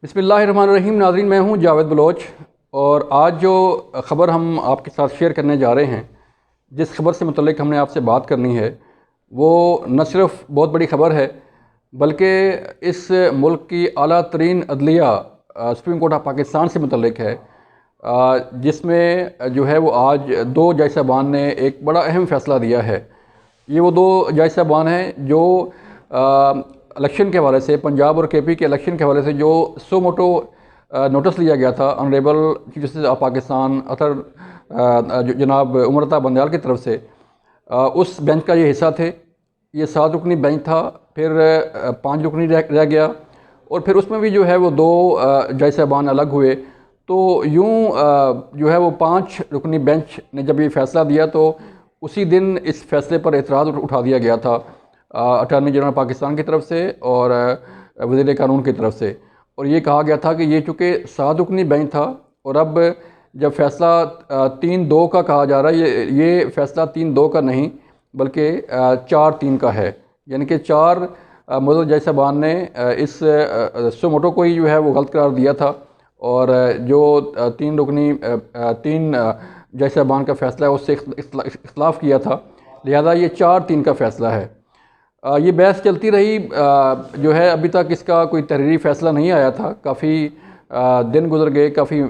बिस्मिल्लाहिर्रहमानिर्रहीम। नाज़रीन, मैं हूं जावेद बलोच और आज जो ख़बर हम आपके साथ शेयर करने जा रहे हैं, जिस खबर से मुतल्लिक हमने आपसे बात करनी है, वो न सिर्फ़ बहुत बड़ी ख़बर है बल्कि इस मुल्क की आला तरीन अदलिया सुप्रीम कोर्ट ऑफ पाकिस्तान से मुतल्लिक है, जिसमें जो है वो आज दो जज साहबान ने एक बड़ा अहम फ़ैसला दिया है। ये वो दो जज साहबान हैं जो इलेक्शन के हवाले से, पंजाब और केपी के इलेक्शन के हवाले से जो सो मोटो नोटिस लिया गया था honourable chief justice of Pakistan जनाब उमरता बंदयाल की तरफ से, उस बेंच का ये हिस्सा थे। ये 7 रुकनी बेंच था, फिर 5 रुकनी रह गया और फिर उसमें भी जो है वो दो जज साहबान अलग हुए। तो यूँ जो है वो 5 रुकनी बेंच ने जब ये फ़ैसला दिया तो उसी दिन इस फैसले पर एतराज़ उठा दिया गया था अटॉर्नी जनरल पाकिस्तान की तरफ से और वज़ीर कानून की तरफ से। और ये कहा गया था कि ये चूँकि 7 रुकनी बेंच था और अब जब फ़ैसला 3-2 का कहा जा रहा है, ये फ़ैसला 3-2 का नहीं बल्कि 4-3 का है। यानी कि 4 मुअज़्ज़ज़ जज साहबान ने इस सो मोटो को ही जो है वो गलत करार दिया था और जो 3 रुकनी 3 जज साहबान का फ़ैसला है उससे इख्तलाफ़ किया था, लिहाजा ये 4-3 का फ़ैसला है। ये बहस चलती रही, जो है अभी तक इसका कोई तहरीरी फ़ैसला नहीं आया था। काफ़ी दिन गुजर गए, काफ़ी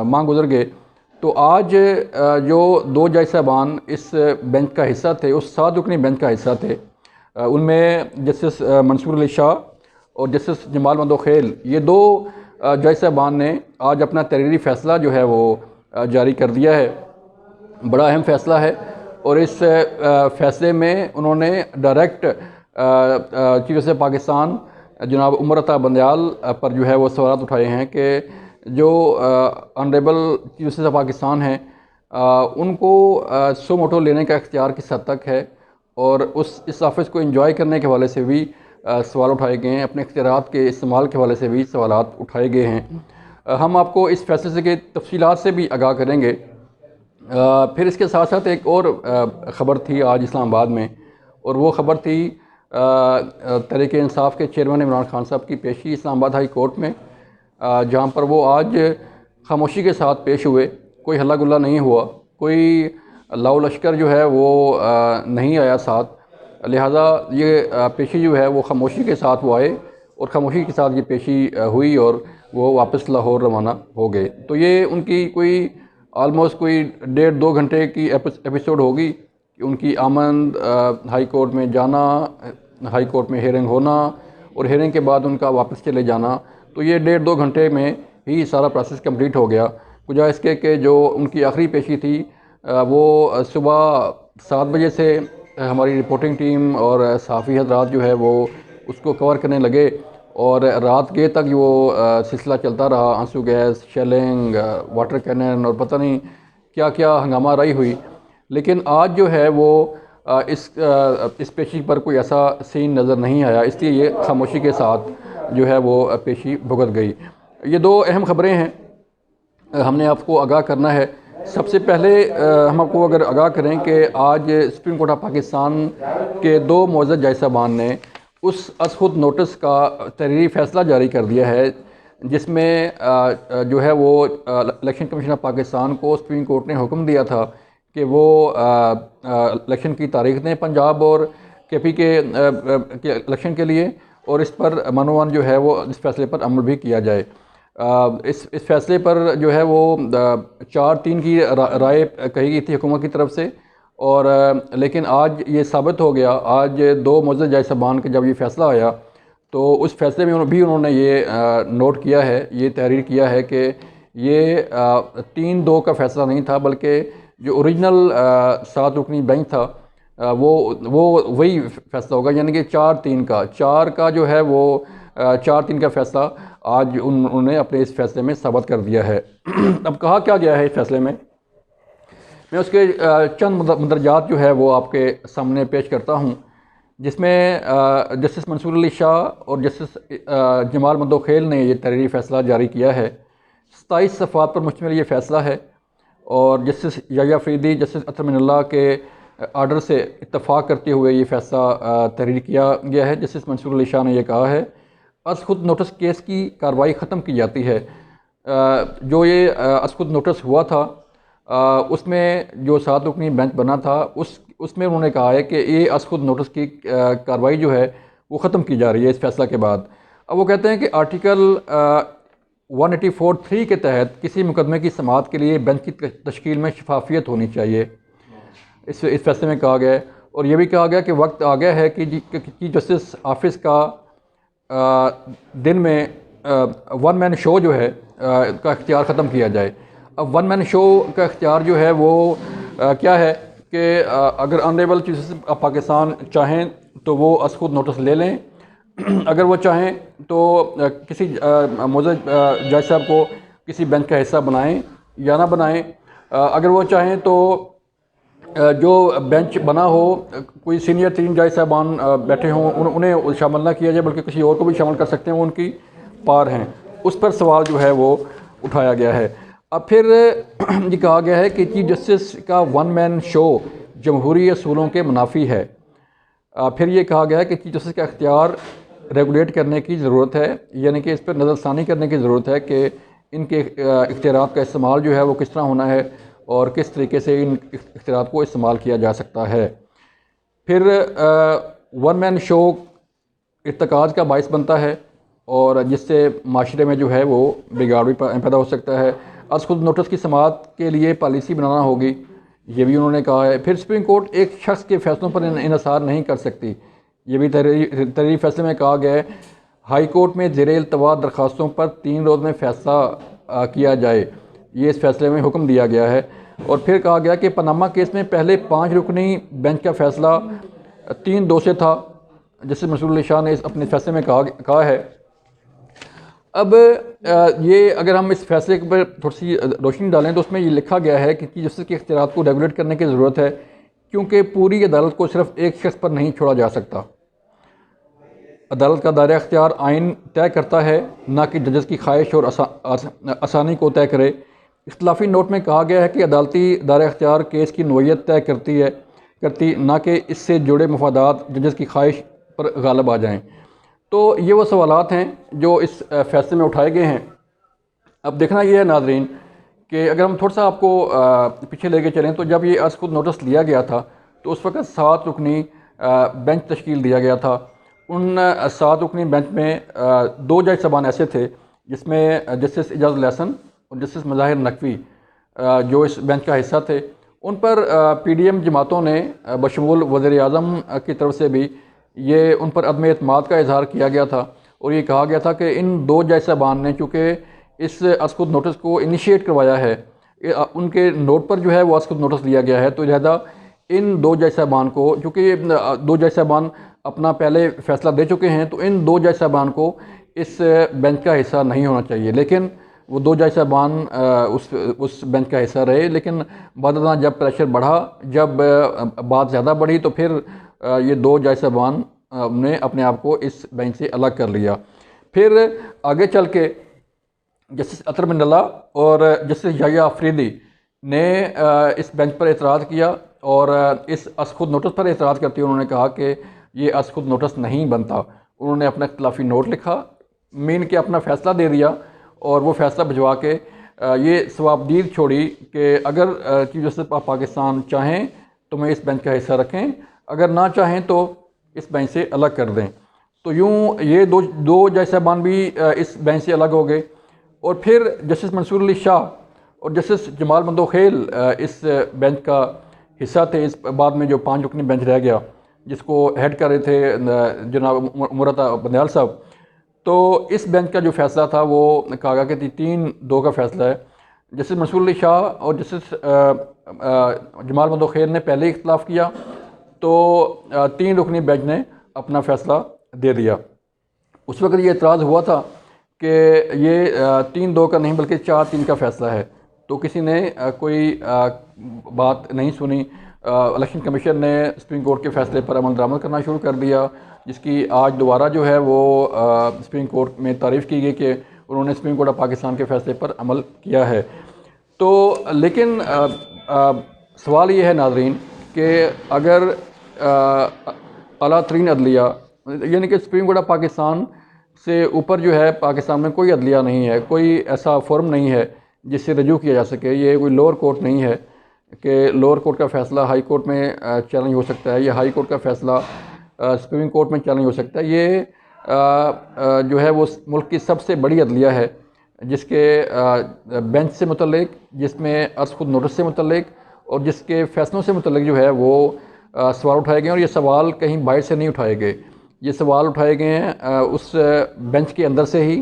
माह गुजर गए। तो आज जो दो जज साहबान इस बेंच का हिस्सा थे, उस 7 रुकनी बेंच का हिस्सा थे, उनमें जस्टिस मंसूर अली शाह और जस्टिस जमाल मंदोखेल, ये दो जज साहबान ने आज अपना तहरीरी फ़ैसला जो है वो जारी कर दिया है। बड़ा अहम फ़ैसला है और इस फ़ैसले में उन्होंने डायरेक्ट चीफ जस्टिस पाकिस्तान जनाब उमरता बंदयाल पर जो है वो सवाल उठाए हैं कि जो ऑनरेबल चीफ जस्टिस पाकिस्तान हैं, उनको सो मोटो लेने का इख्तियार किस हद तक है और इस ऑफिस को एंजॉय करने के हवाले से भी सवाल उठाए गए हैं। अपने इख्तियारात के इस्तेमाल के हवाले से भी सवालात उठाए गए हैं। हम आपको इस फैसले के तफसीलात से भी आगाह करेंगे। फिर इसके साथ साथ एक और ख़बर थी आज इस्लामाबाद में, और वो ख़बर थी तहरीक इंसाफ के चेयरमैन इमरान खान साहब की पेशी इस्लामाबाद हाई कोर्ट में, जहाँ पर वो आज खामोशी के साथ पेश हुए। कोई हल्ला गुल्ला नहीं हुआ, कोई लाओ लश्कर जो है वो नहीं आया साथ। लिहाजा ये पेशी जो है वो खामोशी के साथ वो आए और ख़ामोशी के साथ ये पेशी हुई और वो वापस लाहौर रवाना हो गए। तो ये उनकी कोई आलमोस्ट कोई 1.5-2 घंटे की एपिसोड होगी कि उनकी आमद, हाई कोर्ट में जाना, हाई कोर्ट में हेयरिंग होना और हेयरिंग के बाद उनका वापस चले जाना। तो ये 1.5-2 घंटे में ही सारा प्रोसेस कंप्लीट हो गया। वजह इसके कि जो उनकी आखिरी पेशी थी वो सुबह 7 बजे से हमारी रिपोर्टिंग टीम और सहाफ़ी हज़रात जो है वो उसको कवर करने लगे और रात के तक वो सिलसिला चलता रहा। आंसू गैस, शेलिंग, वाटर कैनन और पता नहीं क्या क्या हंगामा राई हुई। लेकिन आज जो है वो इस पेशी पर कोई ऐसा सीन नज़र नहीं आया, इसलिए ये खामोशी के साथ जो है वो पेशी भुगत गई। ये दो अहम ख़बरें हैं, हमने आपको आगाह करना है। सबसे पहले हम आपको अगर आगाह करें कि आज सुप्रीम कोर्ट ऑफ पाकिस्तान के दो मुअज़्ज़ज़ जज साहबान ने उस खुद नोटिस का तहरीरी फ़ैसला जारी कर दिया है, जिसमें जो है वो इलेक्शन कमीशन ऑफ पाकिस्तान को सुप्रीम कोर्ट ने हुक्म दिया था कि वो इलेक्शन की तारीख दें पंजाब और केपी के इलेक्शन के लिए, और इस पर मनोवन जो है वो इस फैसले पर अमल भी किया जाए। इस फैसले पर जो है वो 4-3 की राय कही गई थी हुकूमत की तरफ से, और लेकिन आज ये साबित हो गया। आज दो मुअज़्ज़ज़ जज साहबान का जब ये फ़ैसला आया तो उस फैसले में भी उन्होंने ये नोट किया है, ये तहरीर किया है कि ये 3-2 का फ़ैसला नहीं था बल्कि जो ओरिजिनल 7 रुकनी बेंच था वो वही फ़ैसला होगा। यानी कि 4-3 का 4 का जो है वो 4-3 का फ़ैसला आज उन्होंने अपने इस फैसले में साबित कर दिया है। अब कहा क्या गया है इस फैसले में, मैं उसके चंद मंदरजात जो है वो आपके सामने पेश करता हूँ, जिसमें जस्टिस मंसूर अली शाह और जस्टिस जमाल मंदोखेल ने ये तहरीरी फ़ैसला जारी किया है। 27 सफ़ात पर मुश्तमिल ये फ़ैसला है और जस्टिस याया फरीदी, जस्टिस अतर मिनल्लाह के आर्डर से इत्तफ़ाक़ करते हुए ये फ़ैसला तहरीर किया गया है। जस्टिस मंसूर अली शाह ने यह कहा है, अज़ खुद नोटिस केस की कार्रवाई ख़त्म की जाती है। जो ये अज़ खुद नोटिस हुआ था, उसमें जो 7 रुकनी बेंच बना था उसमें उन्होंने कहा है कि ये अज़ खुद नोटिस की कार्रवाई जो है वो ख़त्म की जा रही है इस फैसला के बाद। अब वो कहते हैं कि आर्टिकल 184(3) के तहत किसी मुकदमे की समाअत के लिए बेंच की तश्कील में शफाफियत होनी चाहिए, इस फैसले में कहा गया है। और ये भी कहा गया कि वक्त आ गया है कि चीफ जस्टिस ऑफिस का दिन में वन मैन शो जो है का इख्तियार ख़त्म किया जाए। अब वन मैन शो का इख्तियार जो है वो क्या है कि अगर honourable chief justice of Pakistan चाहें तो वो अज़ खुद नोटिस ले लें। अगर वो चाहें तो किसी मोअज़्ज़ज़ जज साहब को किसी बेंच का हिस्सा बनाएं या ना बनाएं। अगर वो चाहें तो जो बेंच बना हो, कोई सीनियर 3 जज साहबान बैठे हों, उन्हें शामिल ना किया जाए बल्कि किसी और को भी शामिल कर सकते हैं, वो उनकी पार हैं। उस पर सवाल जो है वो उठाया गया है। अब फिर ये कहा गया है कि चीफ जस्टिस का वन मैन शो जमहूरी असूलों के मुनाफी है। फिर ये कहा गया है कि चीफ जस्टिस का इख्तियार रेगुलेट करने की ज़रूरत है, यानी कि इस पर नज़रसानी करने की ज़रूरत है कि इनके इख्तियारात का इस्तेमाल जो है वो किस तरह होना है और किस तरीके से इन इख्तियारात को इस्तेमाल किया जा सकता है। फिर वन मैन शो इर्तिकाज़ का बाइस बनता है और जिससे माशरे में जो है वो बिगाड़ भी पैदा हो सकता है। अज़ खुद नोटिस की समाअत के लिए पॉलिसी बनाना होगी, ये भी उन्होंने कहा है। फिर सुप्रीम कोर्ट एक शख्स के फैसलों पर इन्हिसार नहीं कर सकती, ये भी तहरीरी फैसले में कहा गया है। हाई कोर्ट में ज़ेरे इल्तवा दरख्वास्तों पर 3 रोज़ में फ़ैसला किया जाए, ये इस फैसले में हुक्म दिया गया है। और फिर कहा गया कि पनामा केस में पहले 5 रुकनी बेंच का फ़ैसला 3-2 से था, जैसे मंसूर अली शाह ने अपने फैसले में कहा है। अब ये अगर हम इस फैसले पर थोड़ी सी रोशनी डालें तो उसमें ये लिखा गया है कि जस्टिस के इख्तियारात को रेगुलेट करने की ज़रूरत है, क्योंकि पूरी अदालत को सिर्फ एक शख्स पर नहीं छोड़ा जा सकता। अदालत का दायरा इख्तियार आइन तय करता है, ना कि जजेस की ख्वाहिश और आसानी को तय करे। इख्तिलाफी नोट में कहा गया है कि अदालती दायरा इख्तियार केस की नोयत तय करती ना कि इससे जुड़े मफादात जजेस की ख्वाहिश पर गालिब आ जाएँ। तो ये वो सवालात हैं जो इस फैसले में उठाए गए हैं। अब देखना ये है नाज़रीन कि अगर हम थोड़ा सा आपको पीछे लेके चलें तो जब ये अज़ खुद नोटिस लिया गया था तो उस वक़्त 7 रुकनी बेंच तश्कील दिया गया था। उन 7 रुकनी बेंच में 2 जज साहबान ऐसे थे जिसमें जस्टिस इजाज़ुल एहसन और जस्टिस मज़ाहिर नकवी जो इस बेंच का हिस्सा थे। उन पर PDM जमातों ने बशमूल वज़ीर आज़म की तरफ से भी ये उन पर अदम एतमाद का इजहार किया गया था और ये कहा गया था कि इन 2 जज साहबान ने चूँकि इस अज़ खुद नोटिस को इनिशिएट करवाया है, उनके नोट पर जो है वो अज़ खुद नोटिस लिया गया है, तो लिहाजा इन 2 जज साहबान को, चूँकि 2 जज साहबान अपना पहले फ़ैसला दे चुके हैं, तो इन 2 जज साहबान को इस बेंच का हिस्सा नहीं होना चाहिए। लेकिन वो 2 जज साहबान उस बेंच का हिस्सा रहे, लेकिन बाद जब प्रेशर बढ़ा, जब बात ज़्यादा बढ़ी तो फिर ये 2 जज साहबान ने अपने आप को इस बेंच से अलग कर लिया। फिर आगे चल के जस्टिस अतर मंडला और जस्टिस याह्या अफरीदी ने इस बेंच पर एतराज़ किया और इस अज़ खुद नोटिस पर एतराज़ करते हुए उन्होंने कहा कि ये अज़ खुद नोटिस नहीं बनता। उन्होंने अपना इख्तिलाफी नोट लिखा, मीन के अपना फ़ैसला दे दिया और वो फ़ैसला भिजवा के ये सवाबदीद छोड़ी कि अगर चीफ जस्टिस ऑफ पाकिस्तान चाहें तो मैं इस बेंच का हिस्सा रखें, अगर ना चाहें तो इस बेंच से अलग कर दें। तो यूँ ये दो जज साहबान भी इस बेंच से अलग हो गए। और फिर जस्टिस मंसूर अली शाह और जस्टिस जमाल मंदोखेल इस बेंच का हिस्सा थे। इस बाद में जो 5 रुकनी बेंच रह गया जिसको हेड कर रहे थे जनाब मुरादा बंदयाल साहब, तो इस बेंच का जो फ़ैसला था वो कहा गया कि 3-2 का फ़ैसला है। जस्टिस मंसूर अली शाह और जस्टिस जमाल मंदोखेल ने पहले इख्तिलाफ़ किया तो 3 रुकनी बेंच ने अपना फ़ैसला दे दिया। उस वक्त ये एतराज़ हुआ था कि ये 3-2 का नहीं बल्कि 4-3 का फ़ैसला है, तो किसी ने कोई बात नहीं सुनी। इलेक्शन कमीशन ने सुप्रीम कोर्ट के फ़ैसले पर अमल दरामद करना शुरू कर दिया, जिसकी आज दोबारा जो है वो सुप्रीम कोर्ट में तारीफ़ की गई कि उन्होंने सुप्रीम कोर्ट ऑफ पाकिस्तान के फ़ैसले पर अमल किया है। तो लेकिन सवाल ये है नाज़रीन कि अगर आला तरीन अदलिया यानी कि सुप्रीम कोर्ट ऑफ पाकिस्तान से ऊपर जो है पाकिस्तान में कोई अदलिया नहीं है, कोई ऐसा फोरम नहीं है जिससे रजू किया जा सके। ये कोई लोअर कोर्ट नहीं है कि लोअर कोर्ट का फ़ैसला हाई कोर्ट में चैलेंज हो सकता है, या हाई कोर्ट का फ़ैसला सुप्रीम कोर्ट में चैलेंज हो सकता है। ये जो है वो मुल्क की सबसे बड़ी अदलिया है, जिसके बेंच से मुतल्लिक, जिसमें अर्ज़ खुद नोटिस से मुतल्लिक और जिसके फ़ैसलों से मुतल्लिक जो है वो सवाल उठाए गए हैं। और ये सवाल कहीं बाहर से नहीं उठाए गए, ये सवाल उठाए गए हैं उस बेंच के अंदर से ही,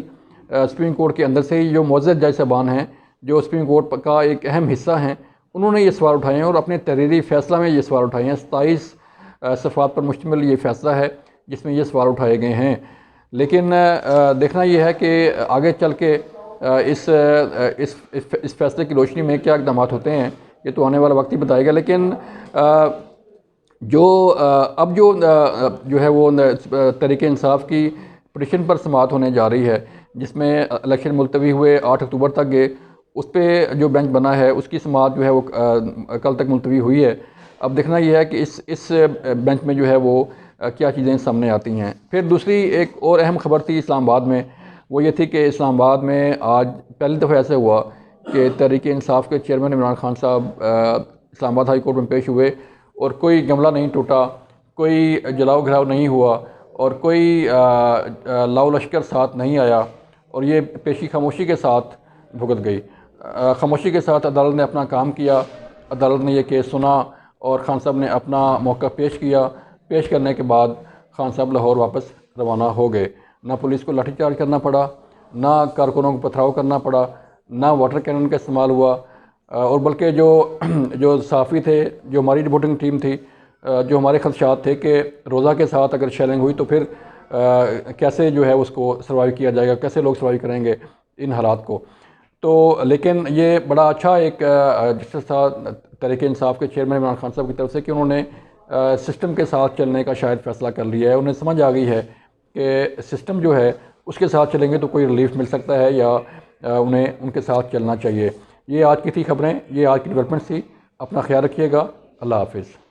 सुप्रीम कोर्ट के अंदर से ही। जो मोअज़्ज़ज़ जज साहबान हैं, जो सुप्रीम कोर्ट का एक अहम हिस्सा हैं, उन्होंने ये सवाल उठाए हैं और अपने तहरीरी फ़ैसला में ये सवाल उठाए हैं। 27 सफ़ात पर मुश्तमिल ये फ़ैसला है जिसमें ये सवाल उठाए गए हैं। लेकिन देखना ये है कि आगे चल के इस फ़ैसले की रोशनी में क्या इक़दाम होते हैं, ये तो आने वाला वक्त ही बताएगा। लेकिन अब जो है वो तहरीक इंसाफ की पिटीशन पर समाअत होने जा रही है, जिसमें इलेक्शन मुलतवी हुए 8 अक्टूबर तक गए। उस पर जो बेंच बना है उसकी समाअत जो है वो कल तक मुलतवी हुई है। अब देखना यह है कि इस बेंच में जो है वो क्या चीज़ें सामने आती हैं। फिर दूसरी एक और अहम खबर थी इस्लामाबाद में, वो ये थी कि इस्लामाबाद में आज पहली दफ़ा ऐसा हुआ कि तहरीक इंसाफ के चेयरमैन इमरान खान साहब इस्लामाबाद हाई कोर्ट में पेश हुए और कोई गमला नहीं टूटा, कोई जलाओ घराव नहीं हुआ और कोई लाओ लश्कर साथ नहीं आया, और ये पेशी खामोशी के साथ भुगत गई। खामोशी के साथ अदालत ने अपना काम किया, अदालत ने यह केस सुना और खान साहब ने अपना मौक़ा पेश किया। पेश करने के बाद खान साहब लाहौर वापस रवाना हो गए। ना पुलिस को लाठीचार्ज करना पड़ा, ना कारकुनों को पथराव करना पड़ा, ना वाटर कैनन का इस्तेमाल हुआ, और बल्कि जो सहाफ़ी थे, जो हमारी रिपोर्टिंग टीम थी, जो हमारे खदशात थे कि रोज़ा के साथ अगर शेलिंग हुई तो फिर कैसे जो है उसको सर्वाइव किया जाएगा, कैसे लोग सर्वाइव करेंगे इन हालात को। तो लेकिन ये बड़ा अच्छा एक जिस साथ तहरीक इंसाफ के चेयरमैन इमरान खान साहब की तरफ से कि उन्होंने सिस्टम के साथ चलने का शायद फ़ैसला कर लिया है। उन्हें समझ आ गई है कि सिस्टम जो है उसके साथ चलेंगे तो कोई रिलीफ मिल सकता है, या उन्हें उनके साथ चलना चाहिए। ये आज की थी खबरें, ये आज की डेवलपमेंट्स थी। अपना ख्याल रखिएगा। अल्लाह हाफ़िज़।